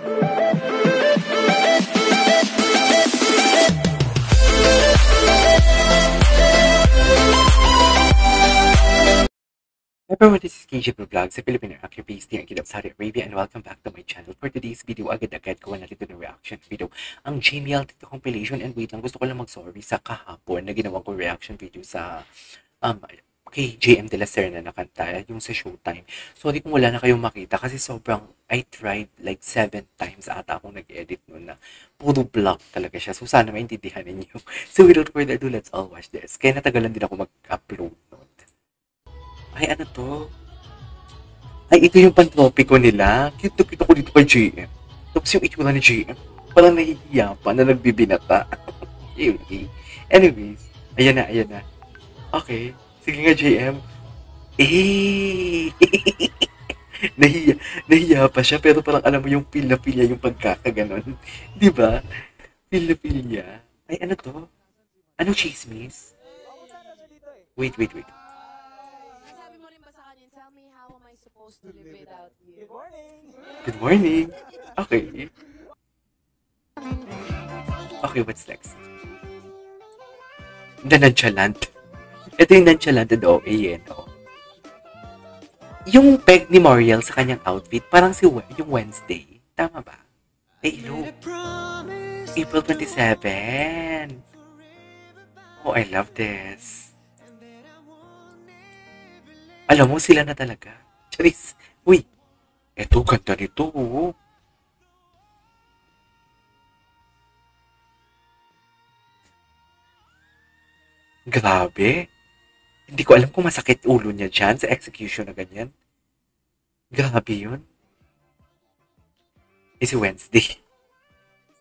Everyone, this is KJP Vlog sa Filipino Actor Pasty ang Kidap Saudi Arabia, and welcome back to my channel. For today's video, agad-agad gawa natin ito ng reaction video. Ang JML Tito compilation, and wait lang, gusto ko lang mag-sorry sa kahapon na ginawa ko reaction video sa kay JM De La Serna na kanta, yung sa Showtime. Sorry kung wala na kayong makita kasi sobrang, I tried like 7 times ata akong nag-edit nun na puro block talaga siya. So sana maintindihan ninyo. So without further ado, let's all watch this. Kaya natagalan din ako mag-upload nun. Ay, ano to? Ay, ito yung pantropiko nila. Cute ko dito kay JM. Tapos yung itsura ni JM, parang nahihiya pa na nagbibinata. Okay. Anyways, ayan na. Okay. Sige nga, JM. Eh! nahiya pa siya, pero parang alam mo yung feel na feel niya yung pagkakaganon. Di ba? Feel na feel niya. Ay, ano to? Anong chismis? Wait. To live without you. Good morning. Good morning. Okay. Okay, what's next? The nonchalant. Ito yung nonchalant and OA, no? Yung peg ni Moriel sa kanyang outfit, parang yung Wednesday. Tama ba? Ay, no. April 27. Oh, I love this. Alam mo, sila na talaga. Charis. Uy, eto, ganda nito. Grabe. Hindi ko alam kung masakit ulo niya dyan sa execution na ganyan. Grabe yun. Si Wednesday.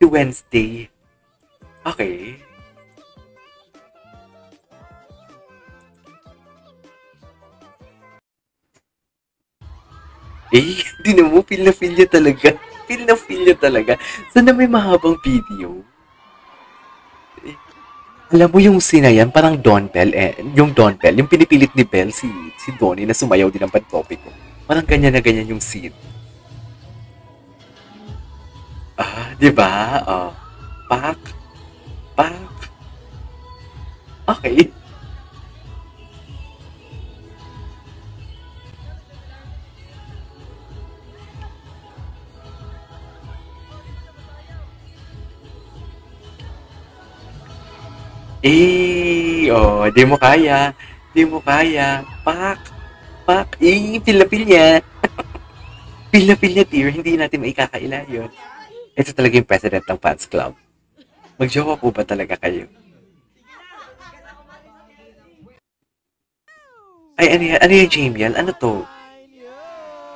Si Wednesday. Okay. Eh, di na mo, feel niya talaga. Feel niya talaga. Sana may mahabang video. Eh, alam mo yung sinayan, parang Don Bell, yung Don Bell, yung pinipilit ni Bell, si Donnie na sumayaw din ng pantopiko. Parang ganyan na ganyan yung scene. Ah, di ba? Pak. Okay. Di mo kaya. Pak. Feel niya. Feel niya, dear. Hindi natin maikakaila yun. Ito talaga yung president ng fans club. Mag-jowa po ba talaga kayo? Ay, ano yung JML? Ano to?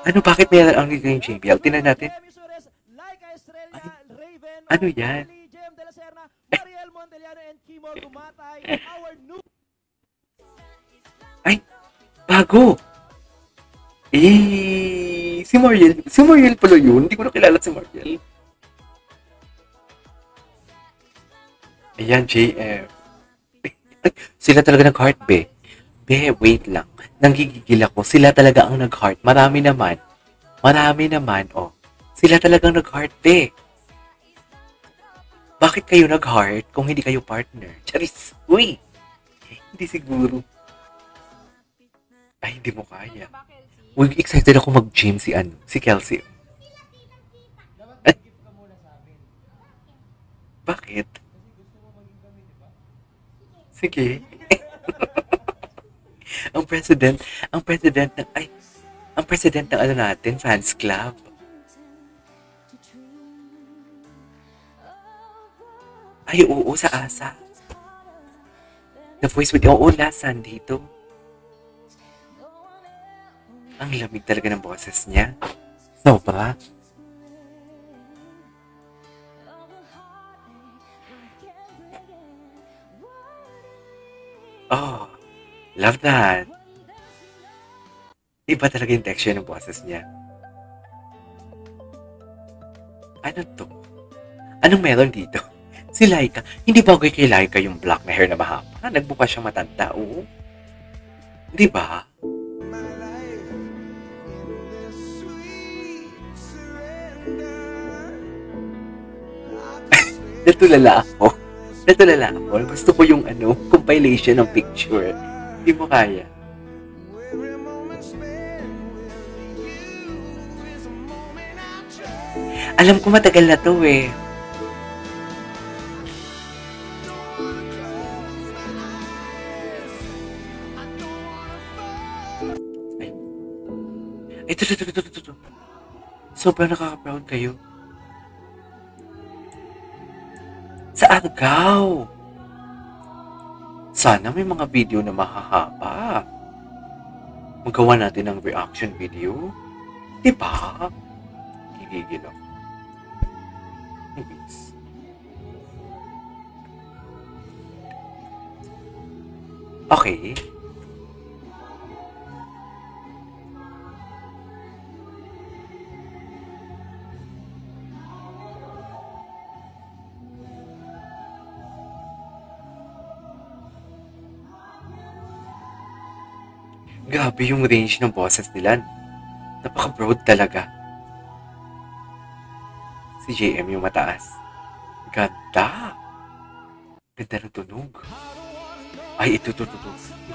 Ano, bakit may ang yung JML? Tinan natin. Ay, ano yan? Ay, bago! Si Mariel pala yun. Hindi ko na kilala si Mariel. Ayan, JM. Sila talaga nag-heart, be. Be, wait lang. Nanggigigil ako. Sila talaga ang nag-heart. Marami naman, oh. Sila talagang nag-heart, be. Bakit kayo nag-heart kung hindi kayo partner? Charis! Uy! Hindi siguro. Ay, hindi mo kaya. Uy, excited ako mag-gym si Kelsey. Ay. Bakit? Sige. ang president ng ano natin, fans club. Ay, oo, sa ASA. The Voice with, oo, last Sunday ito. Ang lamig talaga ng boses niya. Sobra. Oh, love that. Iba talaga yung texture ng boses niya. Ano to? Anong meron dito? Si Laika. Hindi bagay kay Laika yung black na hair na mahaba. Nagbuka siya matanda, oo. Di ba? Natulala ako. Natulala ako. Gusto ko yung compilation ng picture. Hindi mo kaya. Alam ko matagal na to eh. Ay. Ito. Sobrang nakaka-proud kayo. Sa Argao. Sana may mga video na mahahaba. Magawa natin ng reaction video. Diba? Gigigil ako. Anyways. Okay. Grabe yung range ng boses nila. Napaka-broad talaga. Si JM yung mataas. Ganda! Ganda ng tunog. Ay, ito.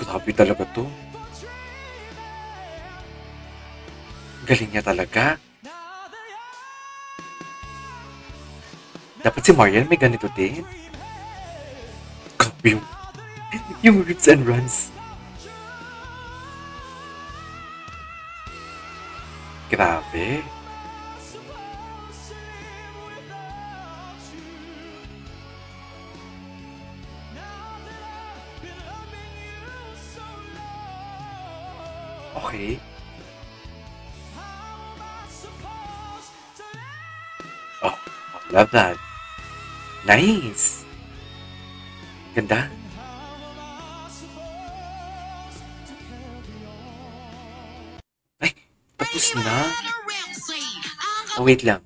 Grabe talaga to. Galing niya talaga. Dapat si Mariel may ganito din. Grabe yung rips and runs. Grabe. Okay. Oh, love that. Nice. Ganda. Ay, tapos na. Oh, wait lang.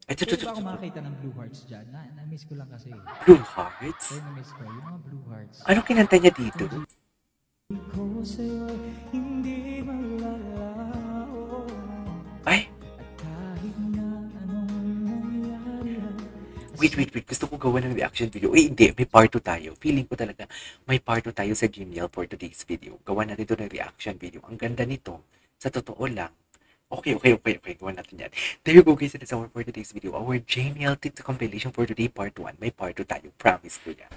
Ito. Pwede ba ako makakita ng Blue Hearts dyan? Na-miss ko lang kasi. Blue Hearts? Kaya na-miss ko yung mga Blue Hearts. Ano kinanta niya dito? Ay! Wait. Gusto ko gawa ng reaction video. Eh, hindi. May part 2 tayo. Feeling ko talaga may part 2 tayo sa Gmail for today's video. Gawa natin ito ng reaction video. Ang ganda nito. Sa totoo lang. Okay. Gawa natin yan. There you go guys. That's our for today's video. Our Gmail TikTok compilation for today part 1. May part 2 tayo. Promise ko yan.